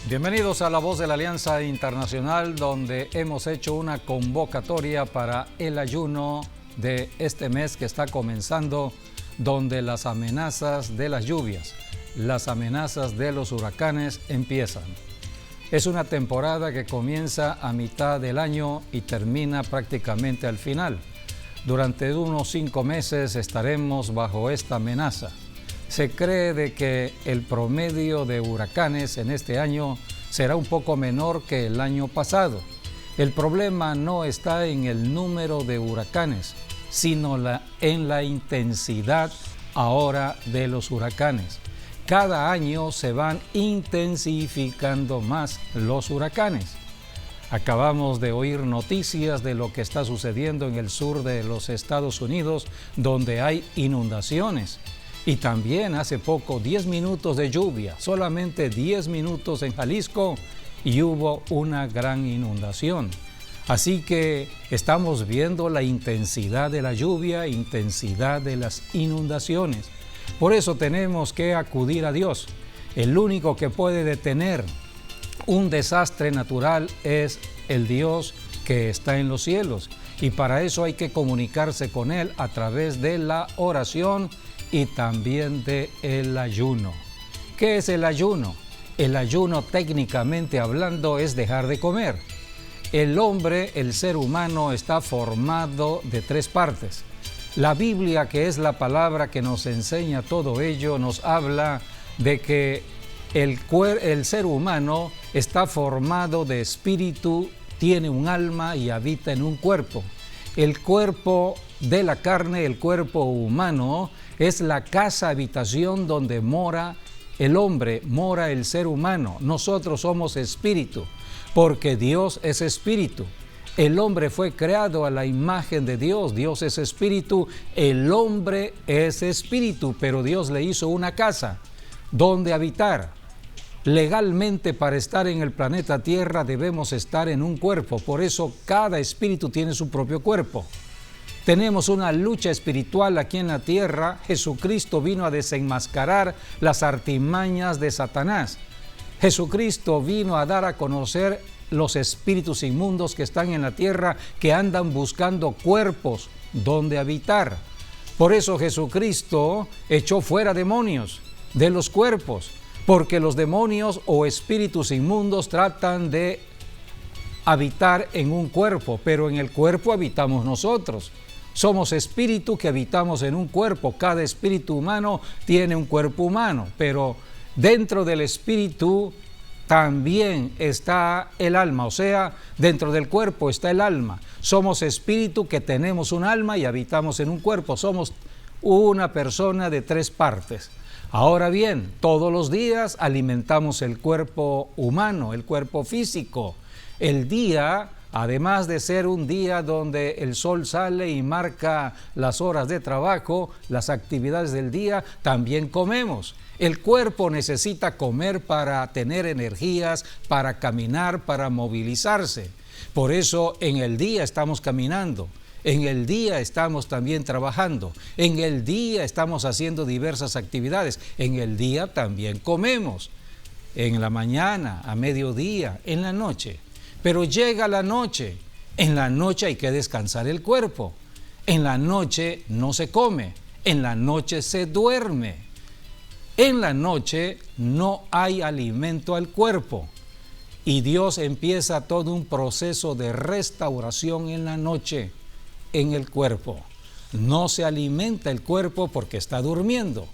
Bienvenidos a La Voz de la Alianza Internacional, donde hemos hecho una convocatoria para el ayuno de este mes que está comenzando, donde las amenazas de las lluvias, las amenazas de los huracanes empiezan. Es una temporada que comienza a mitad del año y termina prácticamente al final. Durante unos 5 meses estaremos bajo esta amenaza. Se cree de que el promedio de huracanes en este año será un poco menor que el año pasado. El problema no está en el número de huracanes, sino en la intensidad ahora de los huracanes. Cada año se van intensificando más los huracanes. Acabamos de oír noticias de lo que está sucediendo en el sur de los Estados Unidos, donde hay inundaciones. Y también hace poco 10 minutos de lluvia, solamente 10 minutos en Jalisco y hubo una gran inundación. Así que estamos viendo la intensidad de la lluvia, intensidad de las inundaciones. Por eso tenemos que acudir a Dios. El único que puede detener un desastre natural es el Dios que está en los cielos. Y para eso hay que comunicarse con Él a través de la oración y también del ayuno. ¿Qué es el ayuno? El ayuno, técnicamente hablando, es dejar de comer. El hombre, el ser humano, está formado de 3 partes. La Biblia, que es la palabra que nos enseña todo ello, nos habla de que el ser humano está formado de espíritu, tiene un alma y habita en un cuerpo. El cuerpo de la carne, el cuerpo humano, es la casa habitación donde mora el hombre, mora el ser humano. Nosotros somos espíritu, porque Dios es espíritu. El hombre fue creado a la imagen de Dios, Dios es espíritu, el hombre es espíritu, pero Dios le hizo una casa donde habitar. Legalmente, para estar en el planeta Tierra debemos estar en un cuerpo, por eso cada espíritu tiene su propio cuerpo. Tenemos una lucha espiritual aquí en la tierra. Jesucristo vino a desenmascarar las artimañas de Satanás. Jesucristo vino a dar a conocer los espíritus inmundos que están en la tierra, que andan buscando cuerpos donde habitar. Por eso Jesucristo echó fuera demonios de los cuerpos, porque los demonios o espíritus inmundos tratan de habitar en un cuerpo, pero en el cuerpo habitamos nosotros. Somos espíritu que habitamos en un cuerpo. Cada espíritu humano tiene un cuerpo humano, pero dentro del espíritu también está el alma, o sea, dentro del cuerpo está el alma. Somos espíritu que tenemos un alma y habitamos en un cuerpo. Somos una persona de 3 partes. Ahora bien, todos los días alimentamos el cuerpo humano, el cuerpo físico. El día, además de ser un día donde el sol sale y marca las horas de trabajo, las actividades del día, también comemos. El cuerpo necesita comer para tener energías, para caminar, para movilizarse. Por eso en el día estamos caminando, en el día estamos también trabajando, en el día estamos haciendo diversas actividades, en el día también comemos, en la mañana, a mediodía, en la noche. Pero llega la noche, en la noche hay que descansar el cuerpo, en la noche no se come, en la noche se duerme, en la noche no hay alimento al cuerpo y Dios empieza todo un proceso de restauración en la noche en el cuerpo. No se alimenta el cuerpo porque está durmiendo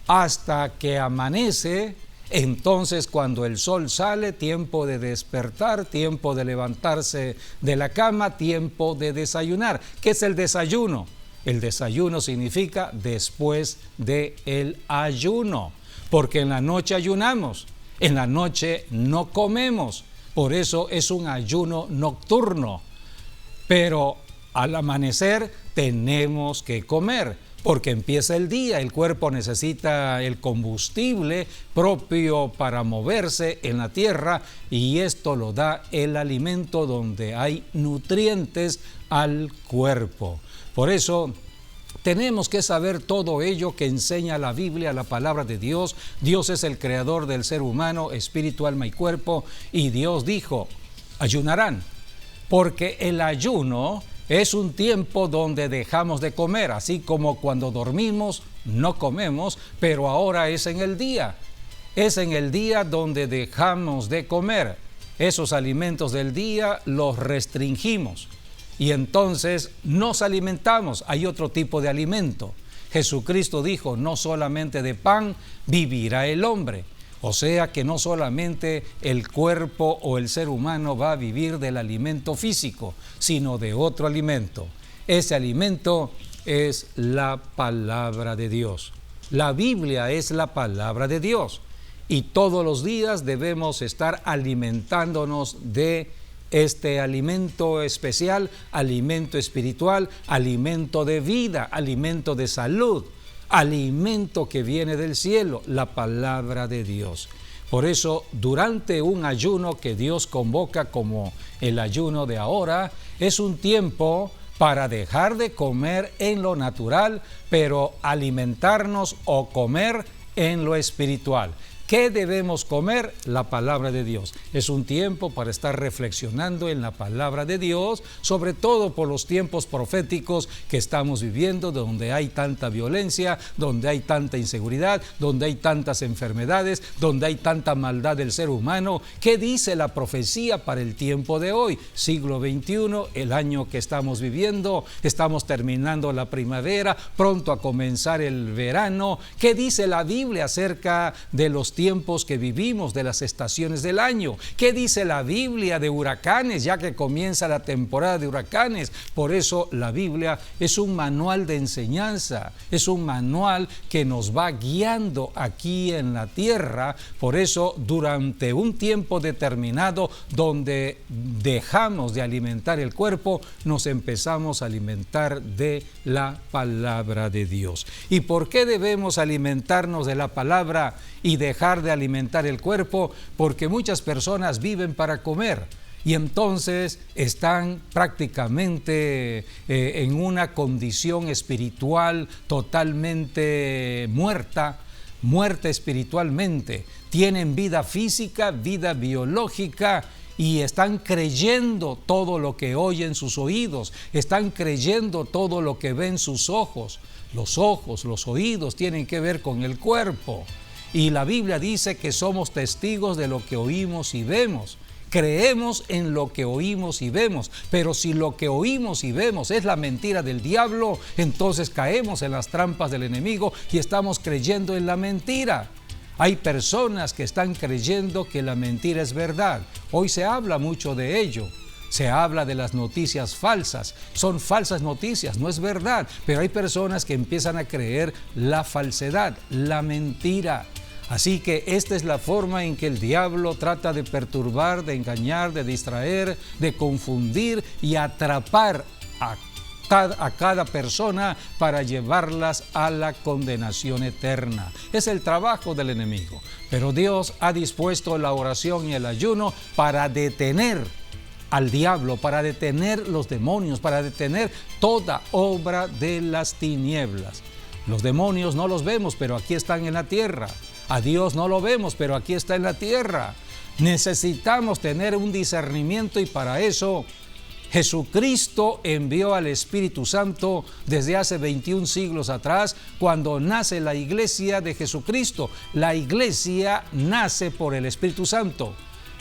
hasta que amanece. Entonces, cuando el sol sale, tiempo de despertar, tiempo de levantarse de la cama, tiempo de desayunar. ¿Qué es el desayuno? El desayuno significa después del ayuno, porque en la noche ayunamos, en la noche no comemos, por eso es un ayuno nocturno. Pero al amanecer tenemos que comer, porque empieza el día, el cuerpo necesita el combustible propio para moverse en la tierra y esto lo da el alimento donde hay nutrientes al cuerpo. Por eso Tenemos que saber todo ello que enseña la Biblia, la palabra de Dios. Dios es el creador del ser humano, espíritu, alma y cuerpo, y Dios dijo, ayunarán, porque el ayuno es un tiempo donde dejamos de comer, así como cuando dormimos no comemos, pero ahora es en el día. Es en el día donde dejamos de comer. Esos alimentos del día los restringimos y entonces nos alimentamos. Hay otro tipo de alimento. Jesucristo dijo, no solamente de pan vivirá el hombre. O sea que no solamente el cuerpo o el ser humano va a vivir del alimento físico, sino de otro alimento. Ese alimento es la palabra de Dios. La Biblia es la palabra de Dios. Y todos los días debemos estar alimentándonos de este alimento especial, alimento espiritual, alimento de vida, alimento de salud, alimento que viene del cielo, la palabra de Dios. Por eso, durante un ayuno que Dios convoca como el ayuno de ahora, es un tiempo para dejar de comer en lo natural, pero alimentarnos o comer en lo espiritual. ¿Qué debemos comer? La palabra de Dios. Es un tiempo para estar reflexionando en la palabra de Dios, sobre todo por los tiempos proféticos que estamos viviendo, donde hay tanta violencia, donde hay tanta inseguridad, donde hay tantas enfermedades, donde hay tanta maldad del ser humano. ¿Qué dice la profecía para el tiempo de hoy? Siglo XXI, el año que estamos viviendo, estamos terminando la primavera, pronto a comenzar el verano. ¿Qué dice la Biblia acerca de los tiempos que vivimos, de las estaciones del año? ¿Qué dice la Biblia de huracanes, ya que comienza la temporada de huracanes? Por eso la Biblia es un manual de enseñanza, es un manual que nos va guiando aquí en la tierra. Por eso durante un tiempo determinado donde dejamos de alimentar el cuerpo, nos empezamos a alimentar de la palabra de Dios. ¿Y por qué debemos alimentarnos de la palabra y dejar de alimentar el cuerpo? Porque muchas personas viven para comer y entonces están prácticamente en una condición espiritual totalmente muerta espiritualmente. Tienen vida física, vida biológica, y están creyendo todo lo que oyen sus oídos, están creyendo todo lo que ven sus ojos. Los ojos, los oídos tienen que ver con el cuerpo. Y la Biblia dice que somos testigos de lo que oímos y vemos. Creemos en lo que oímos y vemos, pero si lo que oímos y vemos es la mentira del diablo, entonces caemos en las trampas del enemigo y estamos creyendo en la mentira. Hay personas que están creyendo que la mentira es verdad. Hoy se habla mucho de ello. Se habla de las noticias falsas. Son falsas noticias, no es verdad. Pero hay personas que empiezan a creer la falsedad, la mentira. Así que esta es la forma en que el diablo trata de perturbar, de engañar, de distraer, de confundir y atrapar a cada persona para llevarlas a la condenación eterna. Es el trabajo del enemigo. Pero Dios ha dispuesto la oración y el ayuno para detener al diablo, para detener los demonios, para detener toda obra de las tinieblas. Los demonios no los vemos, pero aquí están en la tierra. A Dios no lo vemos, pero aquí está en la tierra. Necesitamos tener un discernimiento y para eso Jesucristo envió al Espíritu Santo desde hace 21 siglos atrás, cuando nace la iglesia de Jesucristo. La iglesia nace por el Espíritu Santo.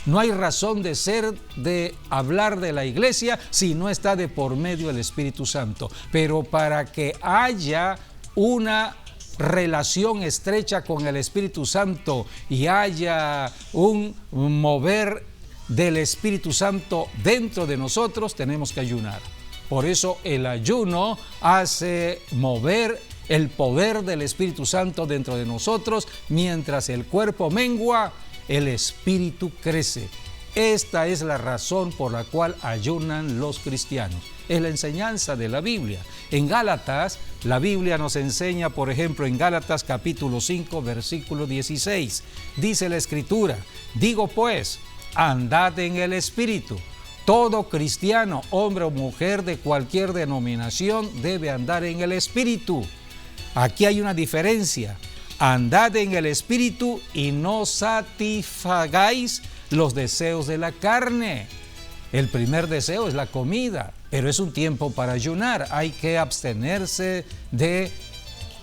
No hay razón de ser, de hablar de la iglesia, si no está de por medio del Espíritu Santo. Pero para que haya una relación estrecha con el Espíritu Santo y haya un mover del Espíritu Santo dentro de nosotros, tenemos que ayunar. Por eso el ayuno hace mover el poder del Espíritu Santo dentro de nosotros. Mientras el cuerpo mengua, el espíritu crece. Esta es la razón por la cual ayunan los cristianos. Es la enseñanza de la Biblia. En Gálatas, la Biblia nos enseña, por ejemplo, en Gálatas capítulo 5, versículo 16, dice la Escritura: digo pues, andad en el Espíritu, Todo cristiano, hombre o mujer de cualquier denominación, debe andar en el Espíritu. Aquí hay una diferencia. Andad en el Espíritu y no satisfagáis los deseos de la carne. El primer deseo es la comida, pero es un tiempo para ayunar. Hay que abstenerse de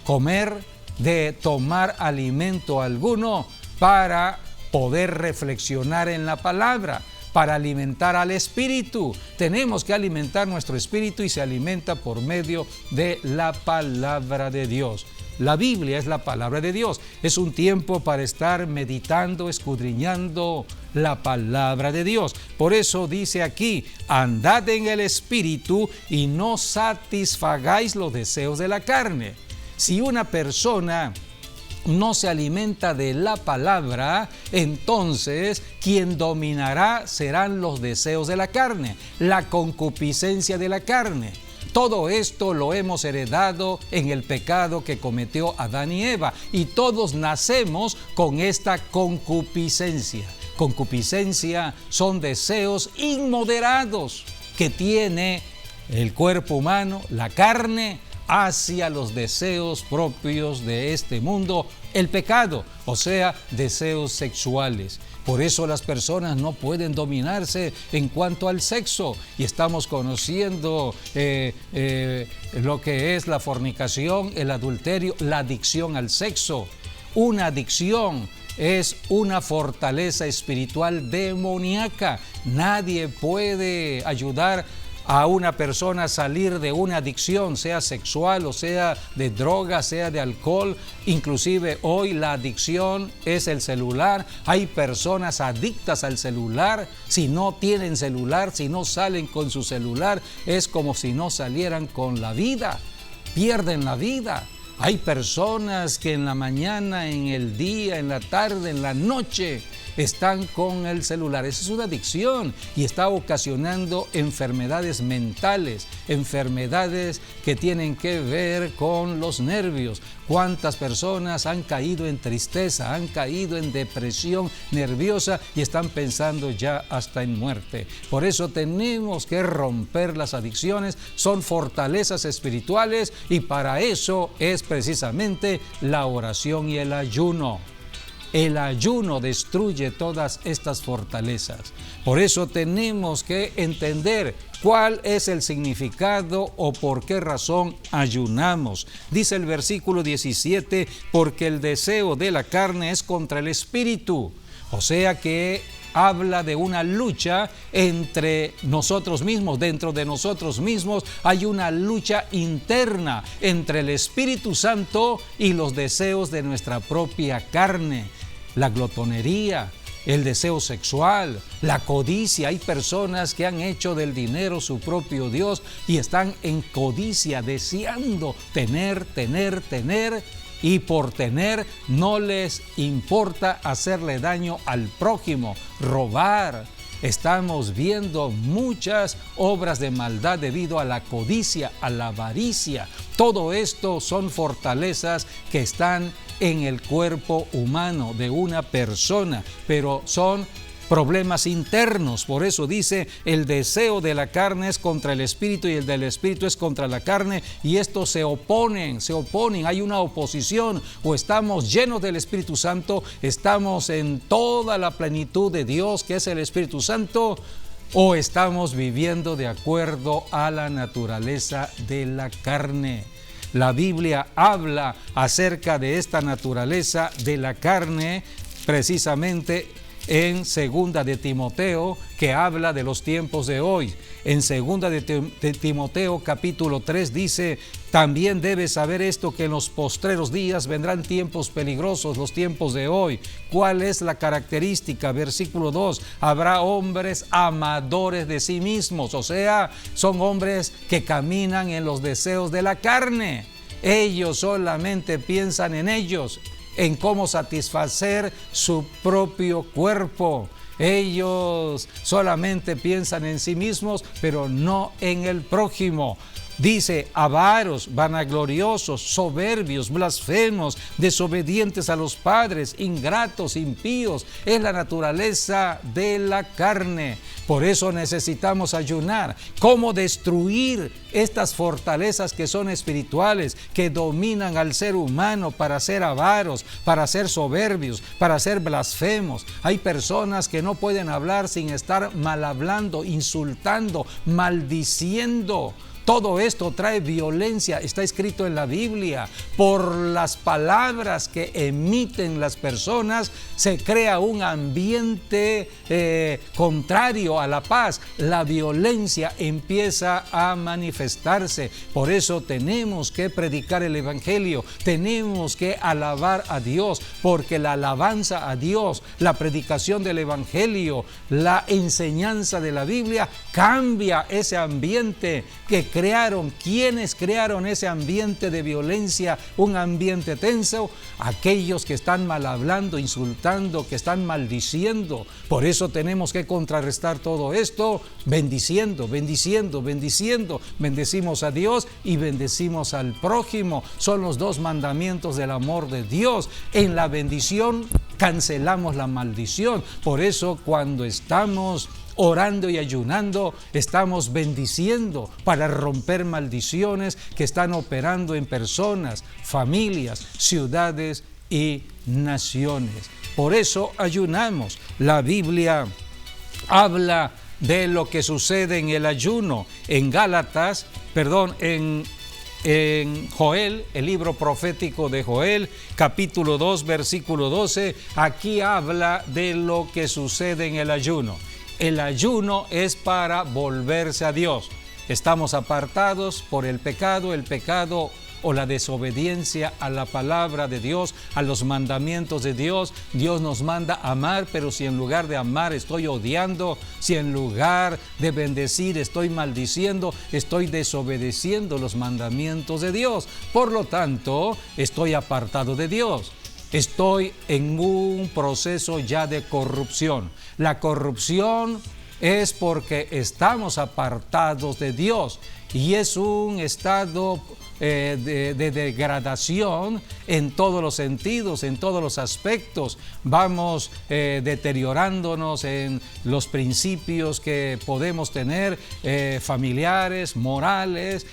comer, de tomar alimento alguno para poder reflexionar en la palabra, para alimentar al espíritu. Tenemos que alimentar nuestro espíritu y se alimenta por medio de la palabra de Dios. La Biblia es la palabra de Dios. Es un tiempo para estar meditando, escudriñando la palabra de Dios. Por eso dice aquí, andad en el espíritu y no satisfagáis los deseos de la carne. Si una persona no se alimenta de la palabra, entonces quien dominará serán los deseos de la carne, la concupiscencia de la carne. Todo esto lo hemos heredado en el pecado que cometió Adán y Eva, y todos nacemos con esta concupiscencia. Concupiscencia son deseos inmoderados que tiene el cuerpo humano, la carne, hacia los deseos propios de este mundo, el pecado, o sea, deseos sexuales. Por eso las personas no pueden dominarse en cuanto al sexo, y estamos conociendo lo que es la fornicación, el adulterio, la adicción al sexo. Una adicción es una fortaleza espiritual demoníaca. Nadie puede ayudar a una persona a salir de una adicción, sea sexual o sea de droga, sea de alcohol. Inclusive hoy la adicción es el celular. Hay personas adictas al celular. Si no tienen celular, si no salen con su celular, es como si no salieran con la vida. Pierden la vida. Hay personas que en la mañana, en el día, en la tarde, en la noche están con el celular. Esa es una adicción y está ocasionando enfermedades mentales, enfermedades que tienen que ver con los nervios. ¿Cuántas personas han caído en tristeza, han caído en depresión nerviosa y están pensando ya hasta en muerte? Por eso tenemos que romper las adicciones. Son fortalezas espirituales y para eso es precisamente la oración y el ayuno. El ayuno destruye todas estas fortalezas. Por eso tenemos que entender cuál es el significado o por qué razón ayunamos. Dice el versículo 17, porque el deseo de la carne es contra el espíritu. O sea que habla de una lucha entre nosotros mismos. Dentro de nosotros mismos hay una lucha interna entre el Espíritu Santo y los deseos de nuestra propia carne. La glotonería, el deseo sexual, la codicia. Hay personas que han hecho del dinero su propio Dios y están en codicia, deseando tener, y por tener no les importa hacerle daño al prójimo, robar. Estamos viendo muchas obras de maldad debido a la codicia, a la avaricia. Todo esto son fortalezas que están en el cuerpo humano de una persona, pero son problemas internos. Por eso dice, el deseo de la carne es contra el espíritu y el del espíritu es contra la carne, y estos se oponen, hay una oposición. O estamos llenos del Espíritu Santo, estamos en toda la plenitud de Dios que es el Espíritu Santo, o estamos viviendo de acuerdo a la naturaleza de la carne. La Biblia habla acerca de esta naturaleza de la carne precisamente en 2 de Timoteo, que habla de los tiempos de hoy. En 2 de Timoteo capítulo 3 dice, también debes saber esto, que en los postreros días vendrán tiempos peligrosos, los tiempos de hoy. ¿Cuál es la característica? Versículo 2, habrá hombres amadores de sí mismos, o sea, son hombres que caminan en los deseos de la carne. Ellos solamente piensan en ellos, en cómo satisfacer su propio cuerpo. Ellos solamente piensan en sí mismos, pero no en el prójimo. Dice: avaros, vanagloriosos, soberbios, blasfemos, desobedientes a los padres, ingratos, impíos. Es la naturaleza de la carne. Por eso necesitamos ayunar. ¿Cómo destruir estas fortalezas que son espirituales, que dominan al ser humano para ser avaros, para ser soberbios, para ser blasfemos? Hay personas que no pueden hablar sin estar mal hablando, insultando, maldiciendo. Todo esto trae violencia, está escrito en la Biblia. Por las palabras que emiten las personas se crea un ambiente contrario a la paz. La violencia empieza a manifestarse. Por eso tenemos que predicar el Evangelio, tenemos que alabar a Dios, porque la alabanza a Dios, la predicación del Evangelio, la enseñanza de la Biblia cambia ese ambiente que crearon. ¿Quiénes crearon ese ambiente de violencia, un ambiente tenso? Aquellos que están mal hablando, insultando, que están maldiciendo. Por eso tenemos que contrarrestar todo esto bendiciendo, bendiciendo, bendiciendo. Bendecimos a Dios y bendecimos al prójimo. Son los dos mandamientos del amor de Dios. En la bendición cancelamos la maldición. Por eso cuando estamos orando y ayunando, estamos bendiciendo para romper maldiciones que están operando en personas, familias, ciudades y naciones. Por eso ayunamos. La Biblia habla de lo que sucede en el ayuno. En Joel, el libro profético de Joel, capítulo 2, versículo 12, aquí habla de lo que sucede en el ayuno. El ayuno es para volverse a Dios. Estamos apartados por el pecado o la desobediencia a la palabra de Dios, a los mandamientos de Dios. Dios nos manda amar, pero si en lugar de amar estoy odiando, si en lugar de bendecir estoy maldiciendo, estoy desobedeciendo los mandamientos de Dios. Por lo tanto, estoy apartado de Dios. Estoy en un proceso ya de corrupción. La corrupción es porque estamos apartados de Dios y es un estado de degradación en todos los sentidos, en todos los aspectos. Vamos deteriorándonos en los principios que podemos tener, familiares, morales,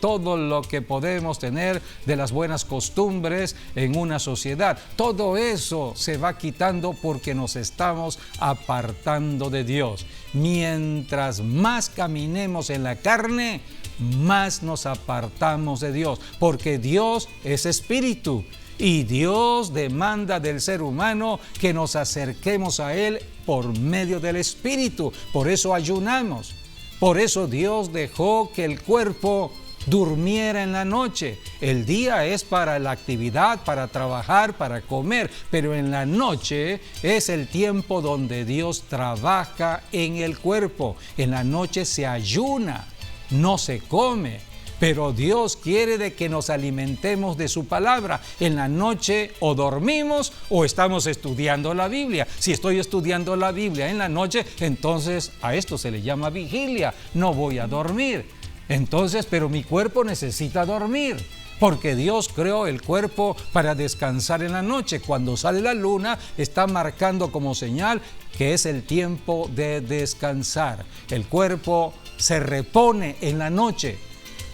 todo lo que podemos tener de las buenas costumbres en una sociedad. Todo eso se va quitando porque nos estamos apartando de Dios. Mientras más caminemos en la carne, más nos apartamos de Dios, porque Dios es espíritu y Dios demanda del ser humano que nos acerquemos a Él por medio del espíritu. Por eso ayunamos, por eso Dios dejó que el cuerpo durmiera en la noche. El día es para la actividad, para trabajar, para comer, pero en la noche es el tiempo donde Dios trabaja en el cuerpo. En la noche se ayuna, no se come, pero Dios quiere de que nos alimentemos de su palabra. En la noche o dormimos o estamos estudiando la Biblia. Si estoy estudiando la Biblia en la noche, entonces a esto se le llama vigilia. No voy a dormir. Entonces, pero mi cuerpo necesita dormir, porque Dios creó el cuerpo para descansar en la noche. Cuando sale la luna, está marcando como señal que es el tiempo de descansar. El cuerpo se repone en la noche.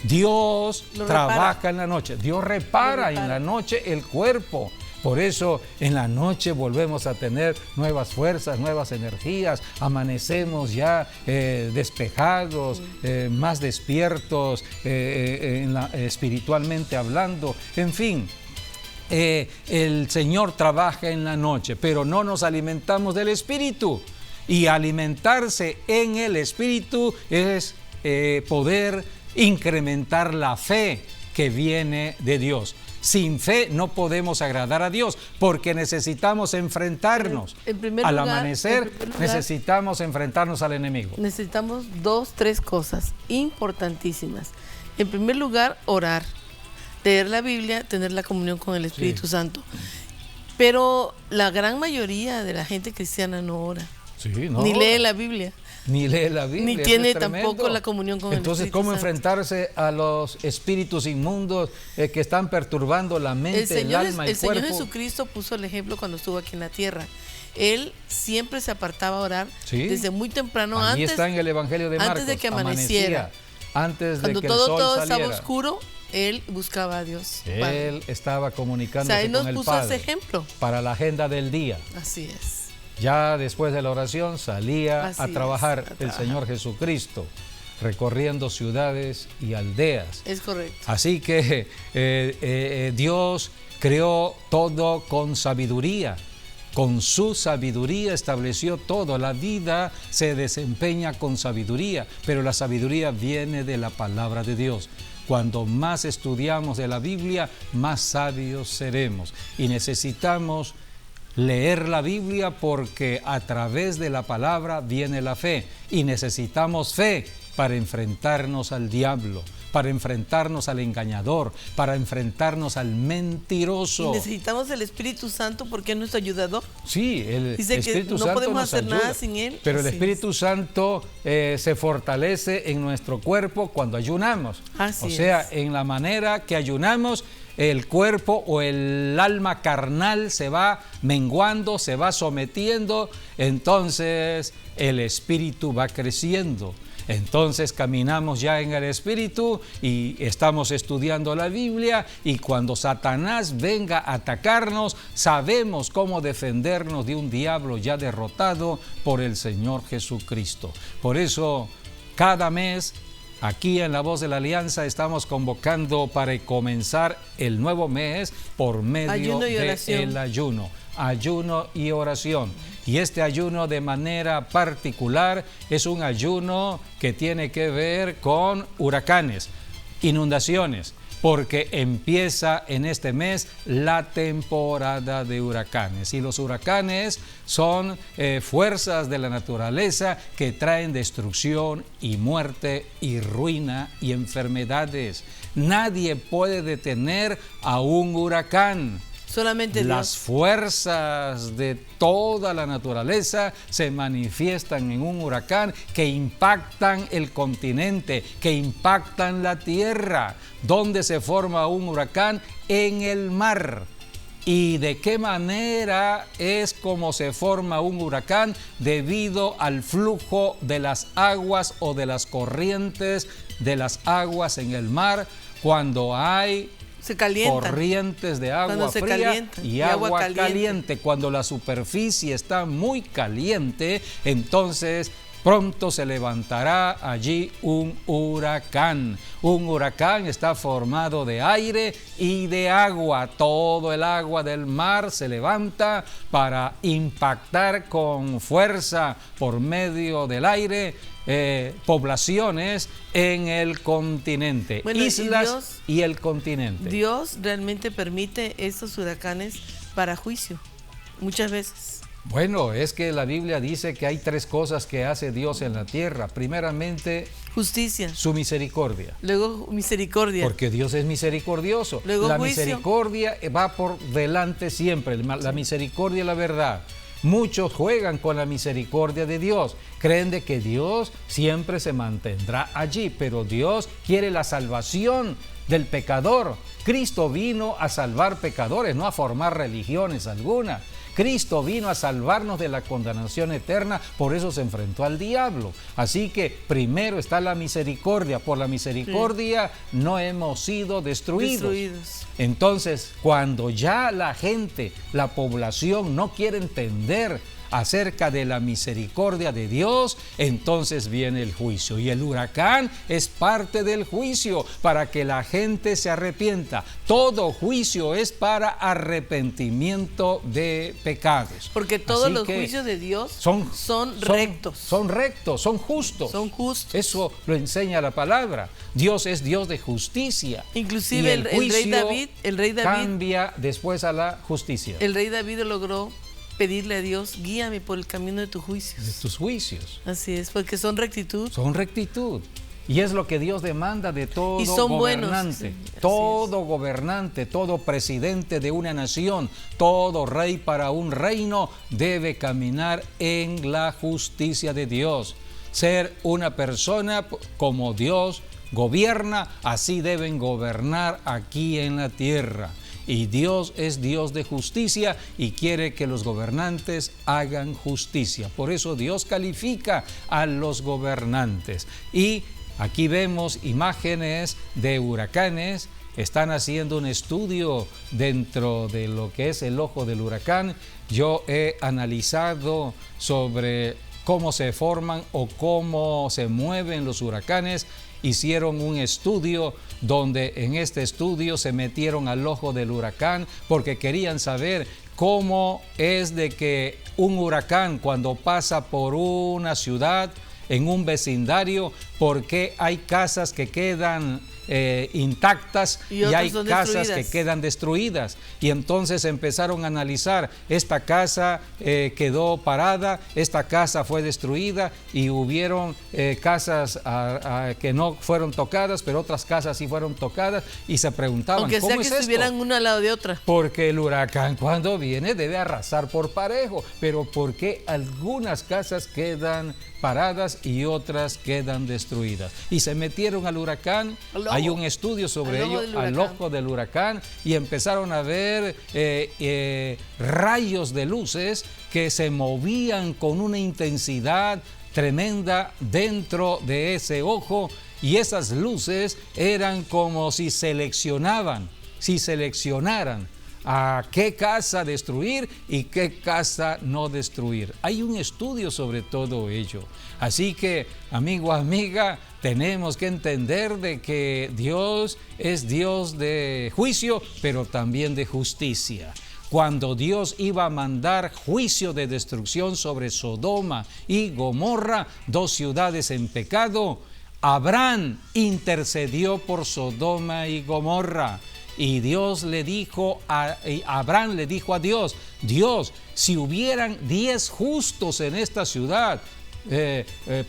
Dios trabaja en la noche. Dios repara en la noche el cuerpo. Por eso en la noche volvemos a tener nuevas fuerzas, nuevas energías, amanecemos ya despejados, más despiertos, espiritualmente hablando. En fin, el Señor trabaja en la noche, pero no nos alimentamos del Espíritu. Y alimentarse en el Espíritu es poder incrementar la fe que viene de Dios. Sin fe no podemos agradar a Dios, porque necesitamos enfrentarnos. Al amanecer necesitamos enfrentarnos al enemigo. Necesitamos 3 cosas importantísimas. En primer lugar, orar, leer la Biblia, tener la comunión con el Espíritu Santo. Pero la gran mayoría de la gente cristiana no ora, ni lee la Biblia. ni lee la Biblia. Ni tiene tampoco la comunión con el Espíritu Entonces, ¿cómo Santo? enfrentarse a los espíritus inmundos que están perturbando la mente, el alma, el cuerpo? El Señor Jesucristo puso el ejemplo cuando estuvo aquí en la tierra. Él siempre se apartaba a orar desde muy temprano, Allí está en el Evangelio de Marcos. antes de que amaneciera. Antes de que todo, el sol todo saliera. estaba oscuro, él buscaba a Dios. Él estaba comunicándose él nos con el puso Padre ese ejemplo. para la agenda del día. Así es. Ya después de la oración salía Así a trabajar es, el Señor Jesucristo, recorriendo ciudades y aldeas. Es correcto. Así que Dios creó todo con sabiduría. Con su sabiduría estableció todo. La vida se desempeña con sabiduría, pero la sabiduría viene de la palabra de Dios. Cuando más estudiamos de la Biblia, más sabios seremos. Y necesitamos leer la Biblia porque a través de la palabra viene la fe. Y necesitamos fe para enfrentarnos al diablo, para enfrentarnos al engañador, para enfrentarnos al mentiroso. Y necesitamos el Espíritu Santo porque es nuestro ayudador. Sí, el Dice Espíritu que no Santo podemos nos hacer ayuda, nada sin Él. pero el Así Espíritu Santo se fortalece en nuestro cuerpo cuando ayunamos. Así o sea, es. en la manera que ayunamos, el cuerpo o el alma carnal se va menguando, se va sometiendo, entonces el Espíritu va creciendo. Entonces caminamos ya en el Espíritu y estamos estudiando la Biblia, y cuando Satanás venga a atacarnos, sabemos cómo defendernos de un diablo ya derrotado por el Señor Jesucristo. Por eso, cada mes, aquí en La Voz de la Alianza estamos convocando para comenzar el nuevo mes por medio del ayuno y oración. Y este ayuno de manera particular es un ayuno que tiene que ver con huracanes, inundaciones, porque empieza en este mes la temporada de huracanes. Y los huracanes son fuerzas de la naturaleza que traen destrucción y muerte y ruina y enfermedades. Nadie puede detener a un huracán. Solamente Dios. Las fuerzas de toda la naturaleza se manifiestan en un huracán que impactan el continente, que impactan la tierra. ¿Dónde se forma un huracán? En el mar. ¿Y de qué manera es como se forma un huracán? Debido al flujo de las aguas o de las corrientes de las aguas en el mar, cuando hay corrientes de agua fría y agua caliente. Cuando la superficie está muy caliente, entonces pronto se levantará allí un huracán. Un huracán está formado de aire y de agua. Todo el agua del mar se levanta para impactar con fuerza por medio del aire poblaciones en el continente, islas y el continente. Dios realmente permite estos huracanes para juicio, muchas veces. Bueno, es que la Biblia dice que hay tres cosas que hace Dios en la tierra. Primeramente, justicia. Su misericordia. Luego, misericordia. Porque Dios es misericordioso. Luego, la juicio. Misericordia va por delante siempre, la misericordia y la verdad. Muchos juegan con la misericordia de Dios, creen de que Dios siempre se mantendrá allí, pero Dios quiere la salvación del pecador. Cristo vino a salvar pecadores, no a formar religiones alguna. Cristo vino a salvarnos de la condenación eterna, por eso se enfrentó al diablo. Así que primero está la misericordia. Por la misericordia no hemos sido destruidos. Entonces, cuando ya la gente, la población no quiere entender acerca de la misericordia de Dios, entonces viene el juicio. Y el huracán es parte del juicio para que la gente se arrepienta. Todo juicio es para arrepentimiento de pecados. Porque todos los juicios de Dios son rectos. Son rectos, son justos. Son justos. Eso lo enseña la palabra. Dios es Dios de justicia. Inclusive el rey David cambia después a la justicia. El rey David logró pedirle a Dios, guíame por el camino de tus juicios. De tus juicios. Así es, porque son rectitud. Son rectitud. Y es lo que Dios demanda de todo Buenos, gobernante. sí, todo gobernante, todo presidente de una nación, todo rey para un reino debe caminar en la justicia de Dios. ser una persona como Dios gobierna, así deben gobernar aquí en la tierra. Y Dios es Dios de justicia y quiere que los gobernantes hagan justicia. Por eso Dios califica a los gobernantes. Y aquí vemos imágenes de huracanes. Están haciendo un estudio dentro de lo que es el ojo del huracán. Yo he analizado sobre cómo se forman o cómo se mueven los huracanes. Hicieron un estudio donde en este estudio se metieron al ojo del huracán porque querían saber cómo es de que un huracán cuando pasa por una ciudad, en un vecindario, por qué hay casas que quedan intactas y hay casas que quedan destruidas. Y entonces empezaron a analizar, esta casa quedó parada, esta casa fue destruida y hubieron casas que no fueron tocadas, pero otras casas sí fueron tocadas y se preguntaban, aunque ¿cómo sea es que estuvieran una al lado de otra? Porque el huracán cuando viene debe arrasar por parejo, pero ¿por qué algunas casas quedan paradas y otras quedan destruidas? Y se metieron al huracán, hay un estudio sobre ello, al ojo del huracán, y empezaron a ver rayos de luces que se movían con una intensidad tremenda dentro de ese ojo, y esas luces eran como si seleccionaran a qué casa destruir y qué casa no destruir. Hay un estudio sobre todo ello. Así que, amigo, amiga, tenemos que entender de que Dios es Dios de juicio, pero también de justicia. Cuando Dios iba a mandar juicio de destrucción sobre Sodoma y Gomorra, 2 ciudades en pecado, Abraham intercedió por Sodoma y Gomorra. Y Dios le dijo Abraham le dijo a Dios, si hubieran 10 justos en esta ciudad,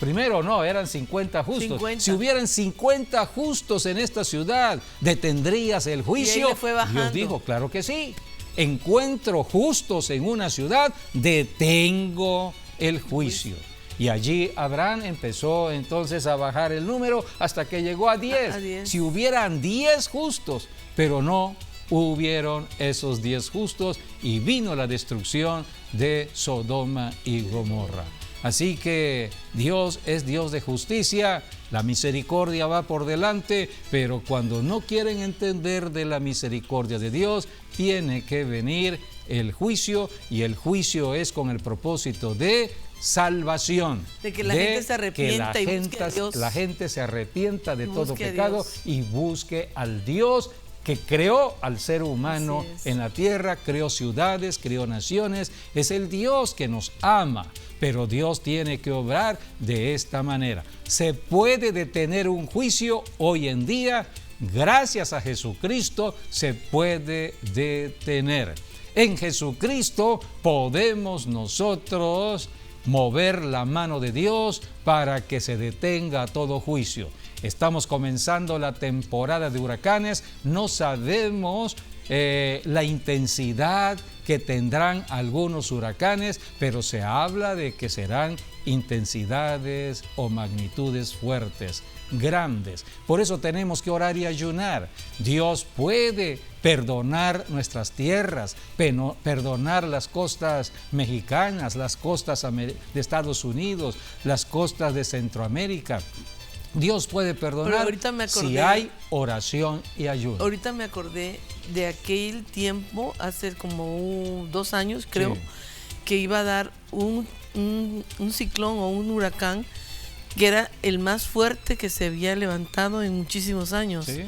primero no, eran 50 justos. 50. Si hubieran 50 justos en esta ciudad, ¿detendrías el juicio? Y ahí le fue bajando. Dios dijo, claro que sí. Encuentro justos en una ciudad, detengo el juicio. Y allí Abraham empezó entonces a bajar el número hasta que llegó a 10. Si hubieran 10 justos, pero no hubieron esos 10 justos y vino la destrucción de Sodoma y Gomorra. Así que Dios es Dios de justicia, la misericordia va por delante, pero cuando no quieren entender de la misericordia de Dios, tiene que venir el juicio, y el juicio es con el propósito de salvación. De que la gente se arrepienta y busque a Dios. La gente se arrepienta de todo pecado y busque al Dios que creó al ser humano en la tierra, creó ciudades, creó naciones. Es el Dios que nos ama, pero Dios tiene que obrar de esta manera. Se puede detener un juicio hoy en día, gracias a Jesucristo se puede detener. En Jesucristo podemos nosotros mover la mano de Dios para que se detenga todo juicio. Estamos comenzando la temporada de huracanes, no sabemos la intensidad que tendrán algunos huracanes, pero se habla de que serán intensidades o magnitudes fuertes, grandes. Por eso tenemos que orar y ayunar. Dios puede perdonar nuestras tierras, perdonar las costas mexicanas, las costas de Estados Unidos, las costas de Centroamérica. Dios puede perdonar si hay oración y ayuno. Ahorita me acordé de aquel tiempo, hace como 2 años creo, que iba a dar un ciclón o un huracán que era el más fuerte que se había levantado en muchísimos años. ¿Sí?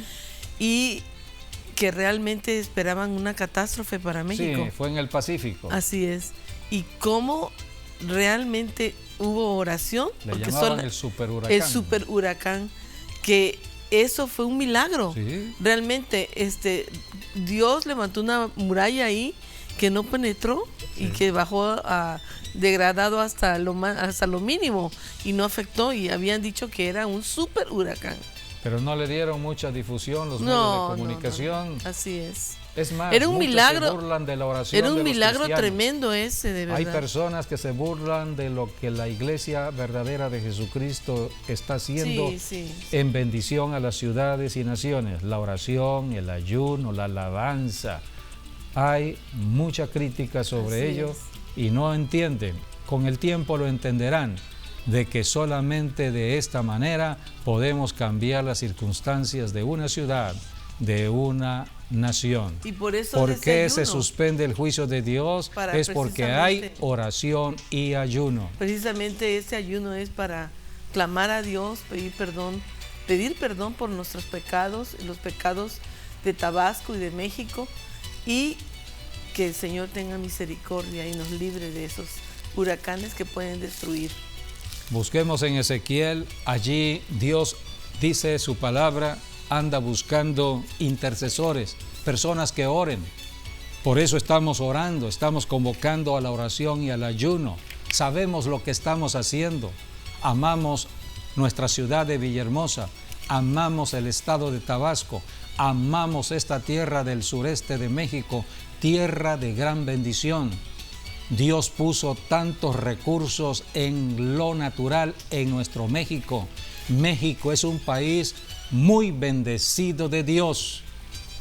Y que realmente esperaban una catástrofe para México. Sí, fue en el Pacífico. Así es. Y cómo realmente hubo oración. Le llamaban el superhuracán. El superhuracán, que eso fue un milagro. Sí. Realmente Dios levantó una muralla ahí que no penetró y que bajó degradado hasta lo mínimo y no afectó, y habían dicho que era un superhuracán. Pero no le dieron mucha difusión los medios de comunicación. No. Así es. Es más, era un milagro, se burlan de la oración era un de los milagro cristianos. tremendo ese, de verdad. Hay personas que se burlan de lo que la iglesia verdadera de Jesucristo está haciendo en bendición a las ciudades y naciones. La oración, el ayuno, la alabanza. Hay mucha crítica sobre ello y no entienden. Con el tiempo lo entenderán, de que solamente de esta manera podemos cambiar las circunstancias de una ciudad, de una nación. Y por eso ¿Por qué se suspende el juicio de Dios? Es porque hay oración y ayuno. Precisamente ese ayuno es para clamar a Dios, pedir perdón por nuestros pecados, los pecados de Tabasco y de México, y que el Señor tenga misericordia y nos libre de esos huracanes que pueden destruir. Busquemos en Ezequiel, allí Dios dice su palabra, anda buscando intercesores, personas que oren. Por eso estamos orando, estamos convocando a la oración y al ayuno. Sabemos lo que estamos haciendo. Amamos nuestra ciudad de Villahermosa, amamos el estado de Tabasco, amamos esta tierra del sureste de México, tierra de gran bendición. Dios puso tantos recursos en lo natural en nuestro México. México es un país muy bendecido de Dios.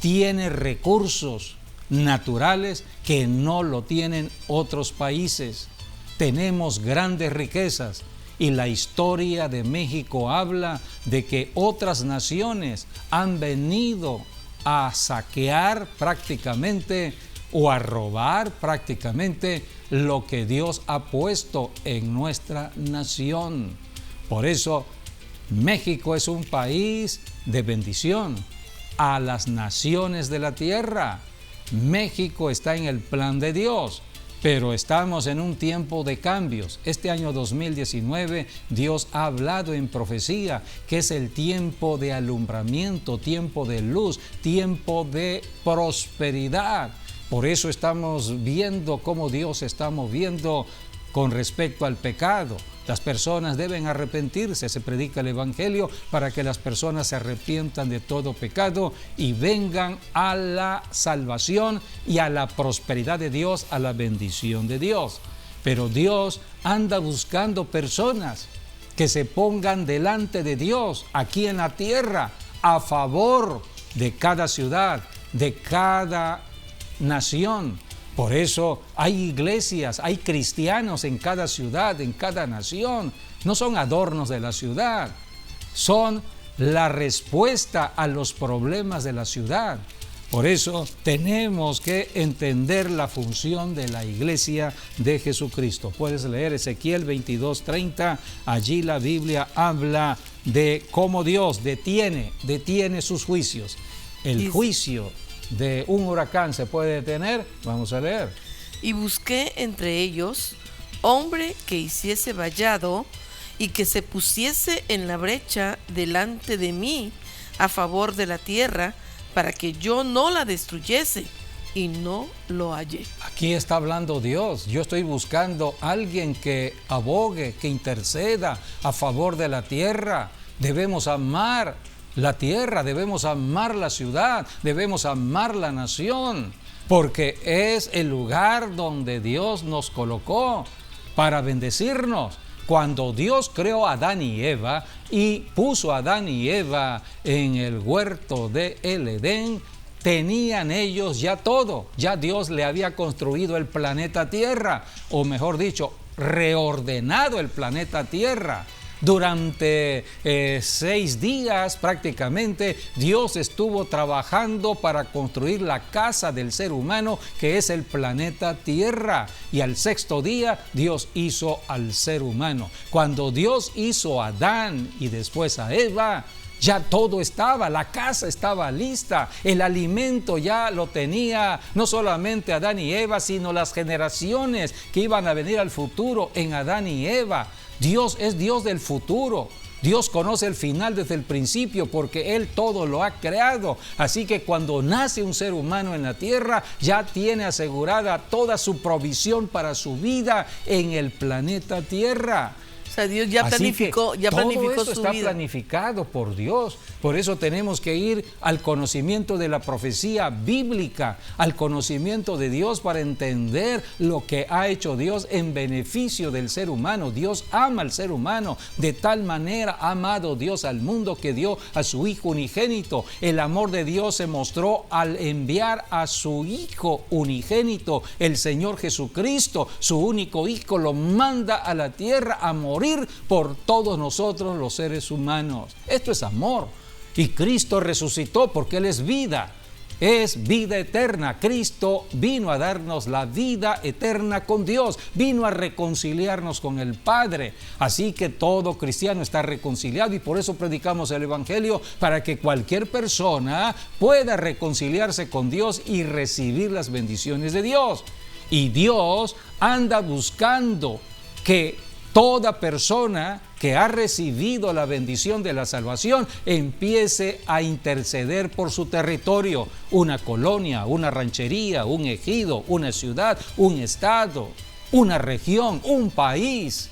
Tiene recursos naturales que no lo tienen otros países. Tenemos grandes riquezas y la historia de México habla de que otras naciones han venido a saquear prácticamente o a robar prácticamente lo que Dios ha puesto en nuestra nación. Por eso México es un país de bendición a las naciones de la tierra. México está en el plan de Dios, pero estamos en un tiempo de cambios. Este año 2019, Dios ha hablado en profecía que es el tiempo de alumbramiento, tiempo de luz, tiempo de prosperidad. Por eso estamos viendo cómo Dios se está moviendo con respecto al pecado. Las personas deben arrepentirse, se predica el Evangelio para que las personas se arrepientan de todo pecado y vengan a la salvación y a la prosperidad de Dios, a la bendición de Dios. Pero Dios anda buscando personas que se pongan delante de Dios aquí en la tierra a favor de cada ciudad, de cada nación. Por eso hay iglesias, hay cristianos en cada ciudad, en cada nación. No son adornos de la ciudad, son la respuesta a los problemas de la ciudad. Por eso tenemos que entender la función de la iglesia de Jesucristo. Puedes leer Ezequiel 22:30, allí la Biblia habla de cómo Dios detiene sus juicios. El juicio de un huracán se puede detener. Vamos a leer. Y busqué entre ellos hombre que hiciese vallado y que se pusiese en la brecha delante de mí a favor de la tierra, para que yo no la destruyese, y no lo hallé. Aquí está hablando Dios. Yo estoy buscando a alguien que abogue, que interceda a favor de la tierra. Debemos amar la tierra, debemos amar la ciudad, debemos amar la nación, porque es el lugar donde Dios nos colocó para bendecirnos. Cuando Dios creó a Adán y Eva y puso a Adán y Eva en el huerto del Edén, tenían ellos ya todo. Ya Dios le había construido el planeta Tierra, o mejor dicho, reordenado el planeta Tierra. Durante 6 días prácticamente Dios estuvo trabajando para construir la casa del ser humano, que es el planeta Tierra, y al 6º día Dios hizo al ser humano. Cuando Dios hizo a Adán y después a Eva, ya todo estaba, la casa estaba lista, el alimento ya lo tenía no solamente Adán y Eva, sino las generaciones que iban a venir al futuro en Adán y Eva. Dios es Dios del futuro. Dios conoce el final desde el principio, porque Él todo lo ha creado. Así que cuando nace un ser humano en la tierra, ya tiene asegurada toda su provisión para su vida en el planeta Tierra. sea, Dios ya planificó, todo eso su está vida. planificado por Dios. Por eso tenemos que ir al conocimiento de la profecía bíblica, al conocimiento de Dios para entender lo que ha hecho Dios en beneficio del ser humano. Dios ama al ser humano. De tal manera ha amado Dios al mundo que dio a su Hijo unigénito. El amor de Dios se mostró al enviar a su Hijo unigénito, el Señor Jesucristo, su único Hijo, lo manda a la tierra a morir por todos nosotros los seres humanos. Esto es amor. Y Cristo resucitó porque Él es vida eterna. Cristo vino a darnos la vida eterna con Dios, vino a reconciliarnos con el Padre. Así que todo cristiano está reconciliado y por eso predicamos el Evangelio, para que cualquier persona pueda reconciliarse con Dios y recibir las bendiciones de Dios. Y Dios anda buscando que toda persona que ha recibido la bendición de la salvación empiece a interceder por su territorio, una colonia, una ranchería, un ejido, una ciudad, un estado, una región, un país.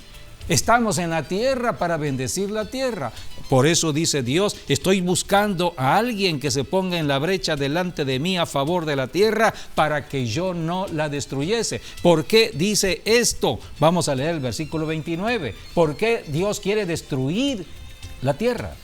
Estamos en la tierra para bendecir la tierra. Por eso dice Dios, estoy buscando a alguien que se ponga en la brecha delante de mí a favor de la tierra para que yo no la destruyese. ¿Por qué dice esto? Vamos a leer el versículo 29. ¿Por qué Dios quiere destruir la tierra?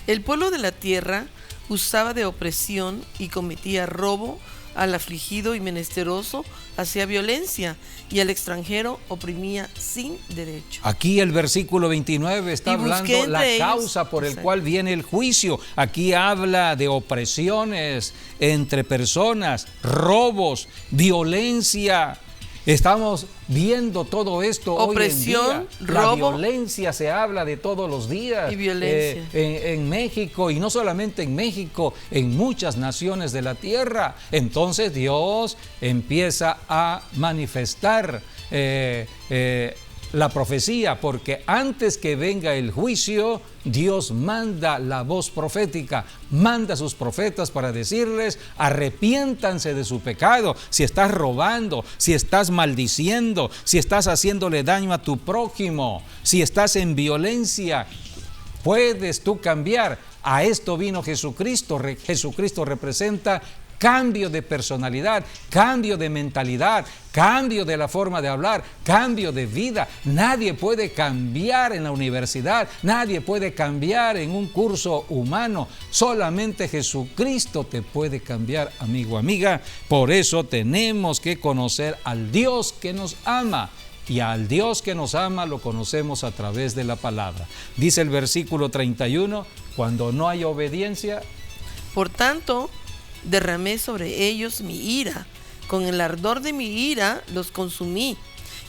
El pueblo de la tierra usaba de opresión y cometía robo, al afligido y menesteroso hacía violencia, y al extranjero oprimía sin derecho. Aquí el versículo 29 está hablando la causa por el cual viene el juicio. Aquí habla de opresiones entre personas, robos, violencia. Estamos viendo todo esto opresión, hoy en día. robo, la violencia se habla de todos los días. Y violencia. En México, y no solamente en México, en muchas naciones de la tierra. Entonces Dios empieza a manifestar la profecía, porque antes que venga el juicio, Dios manda la voz profética, manda a sus profetas para decirles: arrepiéntanse de su pecado. Si estás robando, si estás maldiciendo, si estás haciéndole daño a tu prójimo, si estás en violencia, puedes tú cambiar. A esto vino Jesucristo. Jesucristo representa cambio de personalidad, cambio de mentalidad, cambio de la forma de hablar, cambio de vida. Nadie puede cambiar en la universidad, nadie puede cambiar en un curso humano. Solamente Jesucristo te puede cambiar, amigo, amiga. Por eso tenemos que conocer al Dios que nos ama. Y al Dios que nos ama lo conocemos a través de la palabra. Dice el versículo 31, cuando no hay obediencia. Por tanto, derramé sobre ellos mi ira, con el ardor de mi ira los consumí,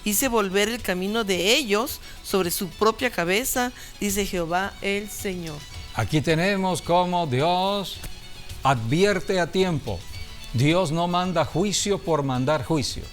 hice volver el camino de ellos sobre su propia cabeza, dice Jehová el Señor. Aquí tenemos cómo Dios advierte a tiempo. Dios no manda juicio por mandar juicio.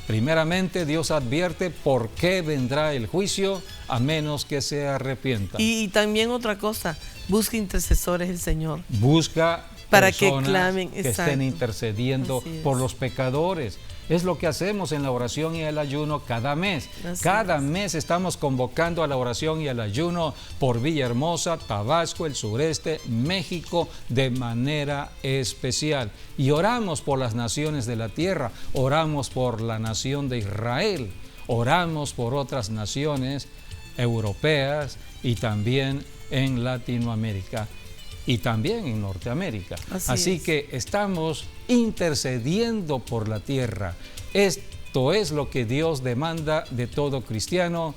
Primeramente, Dios advierte por qué vendrá el juicio, a menos que se arrepientan. Y también otra cosa, busca intercesores el Señor. Busca para que clamen, que estén intercediendo por los pecadores. Es lo que hacemos en la oración y el ayuno cada mes. Cada mes estamos convocando a la oración y al ayuno por Villahermosa, Tabasco, el sureste, México, de manera especial. Y oramos por las naciones de la tierra, oramos por la nación de Israel, oramos por otras naciones europeas y también en Latinoamérica. Y también en Norteamérica. Así que estamos intercediendo por la tierra. Esto es lo que Dios demanda de todo cristiano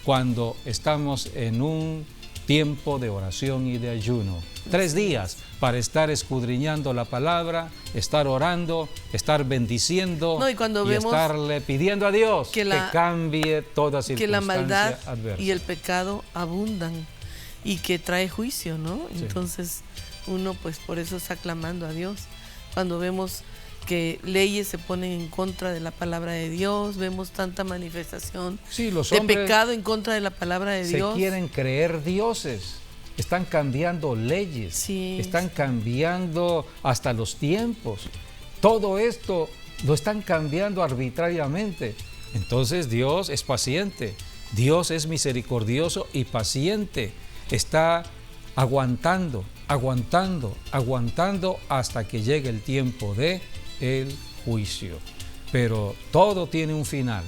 cuando estamos en un tiempo de oración y de ayuno. 3 días para estar escudriñando la palabra, estar orando, estar bendiciendo y estarle pidiendo a Dios que cambie toda circunstancia que la maldad adversa. Y el pecado abundan y que trae juicio, ¿no? Sí. Entonces uno pues por eso está clamando a Dios. Cuando vemos que leyes se ponen en contra de la palabra de Dios, vemos tanta manifestación de pecado en contra de la palabra de Dios. Se quieren creer dioses, están cambiando leyes, están cambiando hasta los tiempos. Todo esto lo están cambiando arbitrariamente. Entonces Dios es paciente. Dios es misericordioso y paciente. Está aguantando hasta que llegue el tiempo de el juicio. Pero todo tiene un final.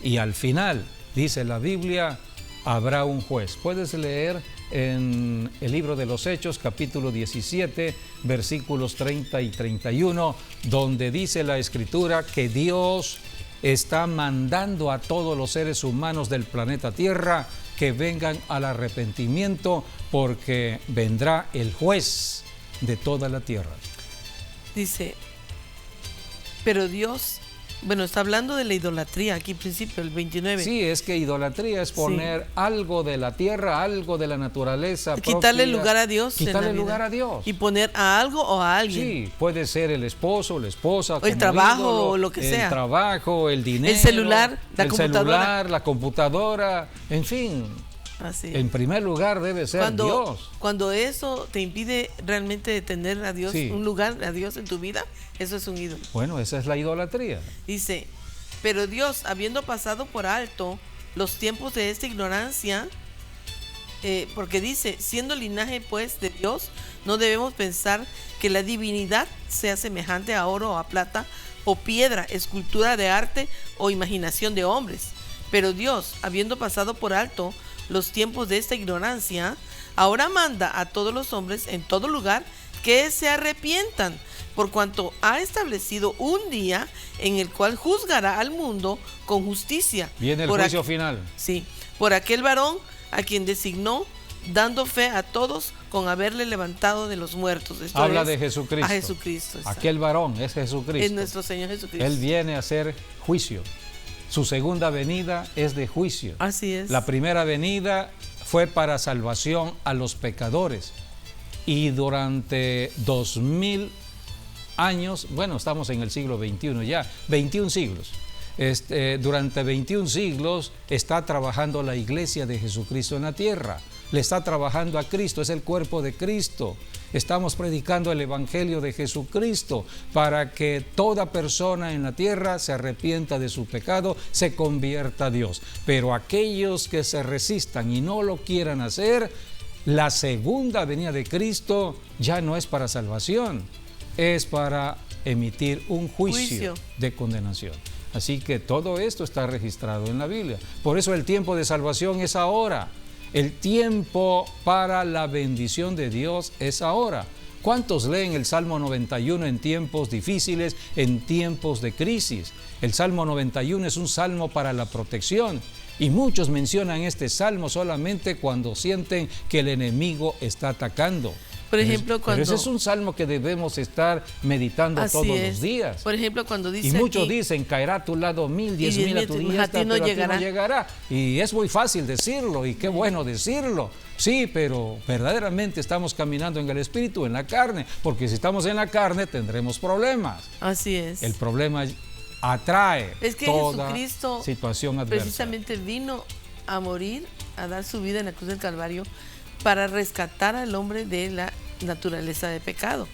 Y al final, dice la Biblia, habrá un juez. Puedes leer en el libro de los Hechos, capítulo 17, versículos 30 y 31, donde dice la Escritura que Dios está mandando a todos los seres humanos del planeta Tierra que vengan al arrepentimiento, porque vendrá el juez de toda la tierra. Dice, pero Dios, bueno, está hablando de la idolatría aquí al principio, el 29. Sí, es que idolatría es poner algo de la tierra, algo de la naturaleza. Quitarle propia, lugar a Dios. Quitarle lugar a Dios. Y poner a algo o a alguien. Sí, puede ser el esposo, la esposa, o el trabajo, ídolo, o lo que sea. El trabajo, el dinero. El celular, la computadora, en fin. Así es. En primer lugar debe ser Dios. Cuando eso te impide realmente tener a Dios, un lugar a Dios en tu vida, eso es un ídolo. Bueno, esa es la idolatría. Dice, pero Dios, habiendo pasado por alto los tiempos de esta ignorancia, porque dice, siendo linaje pues de Dios, no debemos pensar que la divinidad sea semejante a oro o a plata o piedra, escultura de arte o imaginación de hombres. Pero Dios, habiendo pasado por alto los tiempos de esta ignorancia, ahora manda a todos los hombres en todo lugar que se arrepientan, por cuanto ha establecido un día en el cual juzgará al mundo con justicia. Viene el juicio final. Sí, por aquel varón a quien designó, dando fe a todos con haberle levantado de los muertos. Esto habla de Jesucristo. A Jesucristo. Aquel varón es Jesucristo. Es nuestro Señor Jesucristo. Él viene a hacer juicio. Su segunda venida es de juicio. Así es. La primera venida fue para salvación a los pecadores. Y durante 2000 años, bueno, estamos en el siglo XXI ya, 21 siglos. Durante 21 siglos está trabajando la iglesia de Jesucristo en la tierra. Le está trabajando a Cristo, es el cuerpo de Cristo. Estamos predicando el evangelio de Jesucristo para que toda persona en la tierra se arrepienta de su pecado, se convierta a Dios. Pero aquellos que se resistan y no lo quieran hacer, la segunda venida de Cristo ya no es para salvación, es para emitir un juicio de condenación. Así que todo esto está registrado en la Biblia. Por eso el tiempo de salvación es ahora. El tiempo para la bendición de Dios es ahora. ¿Cuántos leen el Salmo 91 en tiempos difíciles, en tiempos de crisis? El Salmo 91 es un salmo para la protección. Y muchos mencionan este salmo solamente cuando sienten que el enemigo está atacando. Por ejemplo, pero ese es un salmo que debemos estar meditando todos los días. Por ejemplo, cuando dice y muchos aquí, dicen, caerá a tu lado 1000, 10,000 a tu diestra, a ti no llegará. Y es muy fácil decirlo, y qué bueno decirlo. Sí, pero verdaderamente estamos caminando en el espíritu, en la carne, porque si estamos en la carne tendremos problemas. Así es. El problema atrae toda Jesucristo situación adversa. Precisamente vino a morir, a dar su vida en la cruz del Calvario, para rescatar al hombre de la naturaleza de pecado.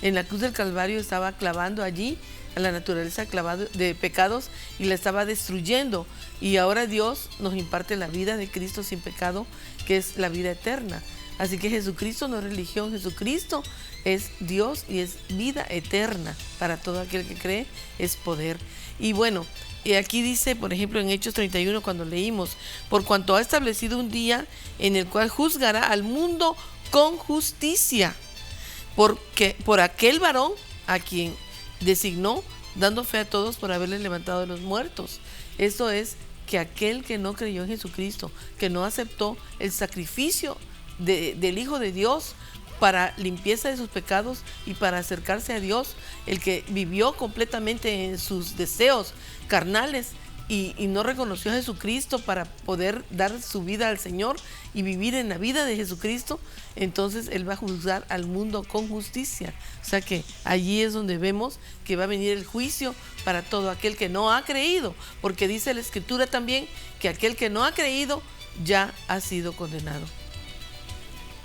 En la cruz del Calvario estaba clavando allí a la naturaleza de pecados y la estaba destruyendo. Y ahora Dios nos imparte la vida de Cristo sin pecado, que es la vida eterna. Así que Jesucristo no es religión, Jesucristo es Dios y es vida eterna. Para todo aquel que cree es poder. Y bueno, y aquí dice, por ejemplo, en Hechos 31, cuando leímos, por cuanto ha establecido un día en el cual juzgará al mundo con justicia, porque por aquel varón a quien designó, dando fe a todos por haberle levantado de los muertos. Esto es que aquel que no creyó en Jesucristo, que no aceptó el sacrificio del Hijo de Dios para limpieza de sus pecados y para acercarse a Dios, el que vivió completamente en sus deseos carnales y no reconoció a Jesucristo para poder dar su vida al Señor y vivir en la vida de Jesucristo, entonces Él va a juzgar al mundo con justicia. O sea que allí es donde vemos que va a venir el juicio para todo aquel que no ha creído, porque dice la Escritura también que aquel que no ha creído ya ha sido condenado.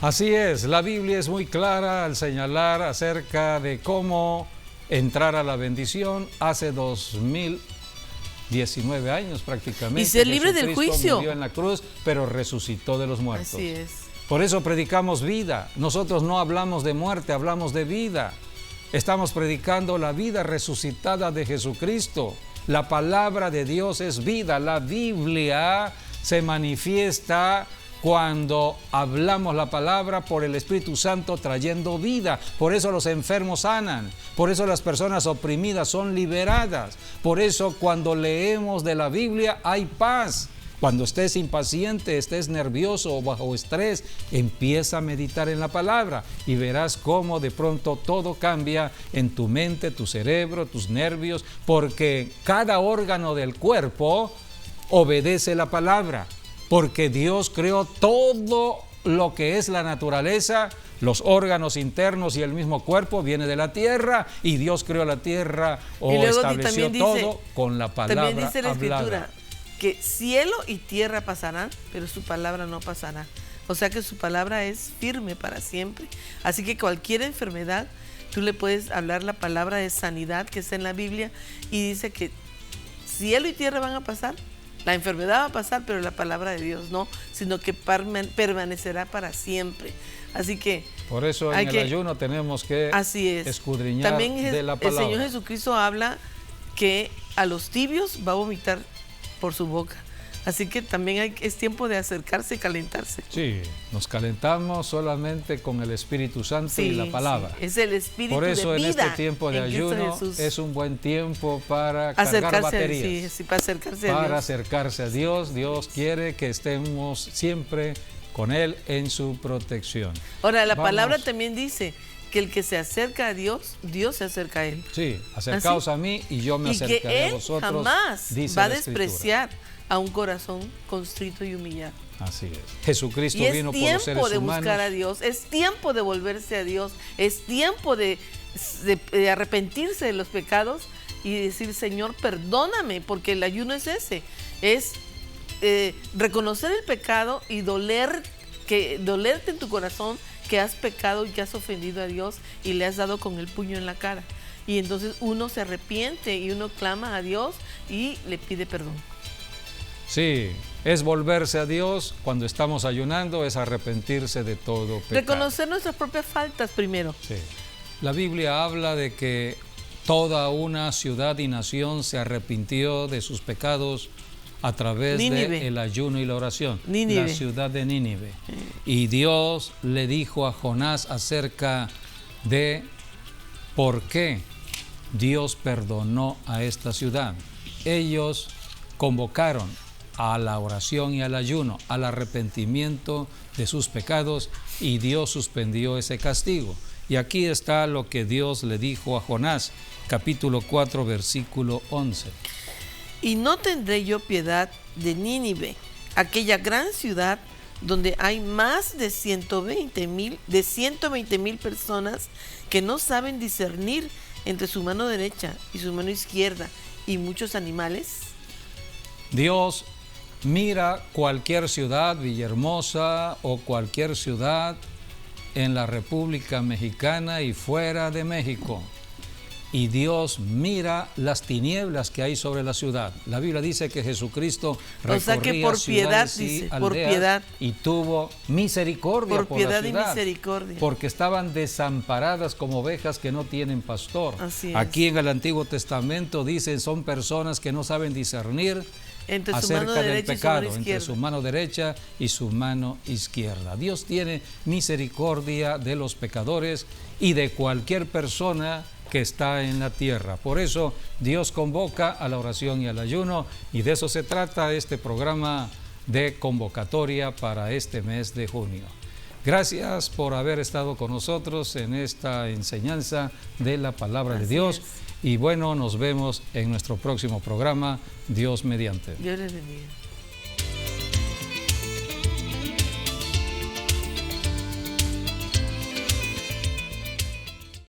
Así es, la Biblia es muy clara al señalar acerca de cómo entrar a la bendición. Hace 2000 19 años prácticamente. Y ser libre del juicio. Murió en la cruz, pero resucitó de los muertos. Así es. Por eso predicamos vida. Nosotros no hablamos de muerte, hablamos de vida. Estamos predicando la vida resucitada de Jesucristo. La palabra de Dios es vida. La Biblia se manifiesta cuando hablamos la palabra por el Espíritu Santo trayendo vida. Por eso los enfermos sanan. Por eso las personas oprimidas son liberadas. Por eso cuando leemos de la Biblia hay paz. Cuando estés impaciente, estés nervioso o bajo estrés, empieza a meditar en la palabra y verás cómo de pronto todo cambia en tu mente, tu cerebro, tus nervios, porque cada órgano del cuerpo obedece la palabra, porque Dios creó todo lo que es la naturaleza, los órganos internos y el mismo cuerpo viene de la tierra y Dios creó la tierra o estableció todo con la palabra también dice la hablada. Escritura que cielo y tierra pasarán, pero su palabra no pasará. O sea que su palabra es firme para siempre. Así que cualquier enfermedad, tú le puedes hablar la palabra de sanidad que está en la Biblia y dice que cielo y tierra van a pasar. La enfermedad va a pasar, pero la palabra de Dios no, sino que permanecerá para siempre. Así que por eso en el ayuno tenemos que escudriñar también de la palabra. El Señor Jesucristo habla que a los tibios va a vomitar por su boca. Así que también es tiempo de acercarse y calentarse. Sí, nos calentamos solamente con el Espíritu Santo y la palabra. Sí, es el Espíritu de vida. Por eso en este tiempo de ayuno es un buen tiempo para cargar baterías. Para acercarse a Dios. Para acercarse a Dios. Dios quiere que estemos siempre con Él en su protección. Ahora, la palabra también dice que el que se acerca a Dios, Dios se acerca a Él. Sí, acercaos a mí y yo me acercaré a vosotros. Y que Él jamás va a despreciar a un corazón constrito y humillado. Así es. Jesucristo vino por los seres humanos. Es tiempo de buscar a Dios, es tiempo de volverse a Dios, es tiempo de arrepentirse de los pecados y decir, Señor, perdóname, porque el ayuno es ese, es reconocer el pecado y dolerte en tu corazón que has pecado y que has ofendido a Dios y le has dado con el puño en la cara. Y entonces uno se arrepiente y uno clama a Dios y le pide perdón. Sí, es volverse a Dios cuando estamos ayunando, es arrepentirse de todo pecado. Reconocer nuestras propias faltas primero. Sí. La Biblia habla de que toda una ciudad y nación se arrepintió de sus pecados a través del ayuno y la oración. La ciudad de Nínive. Y Dios le dijo a Jonás acerca de por qué Dios perdonó a esta ciudad. Ellos convocaron a la oración y al ayuno, al arrepentimiento de sus pecados, y Dios suspendió ese castigo. Y aquí está lo que Dios le dijo a Jonás, capítulo 4, versículo 11. Y no tendré yo piedad de Nínive, aquella gran ciudad donde hay más de 120,000 personas que no saben discernir entre su mano derecha y su mano izquierda, y muchos animales. Dios mira cualquier ciudad, Villahermosa o cualquier ciudad en la República Mexicana y fuera de México, y Dios mira las tinieblas que hay sobre la ciudad. La Biblia dice que Jesucristo recorría ciudades y aldeas y tuvo misericordia por la ciudad, porque estaban desamparadas como ovejas que no tienen pastor. Aquí en el Antiguo Testamento dicen son personas que no saben discernir acerca del pecado entre su mano derecha y su mano izquierda. Dios tiene misericordia de los pecadores y de cualquier persona que está en la tierra. Por eso Dios convoca a la oración y al ayuno, y de eso se trata este programa de convocatoria para este mes de junio. Gracias por haber estado con nosotros en esta enseñanza de la palabra de Dios. Y bueno, nos vemos en nuestro próximo programa, Dios mediante. Dios les bendiga.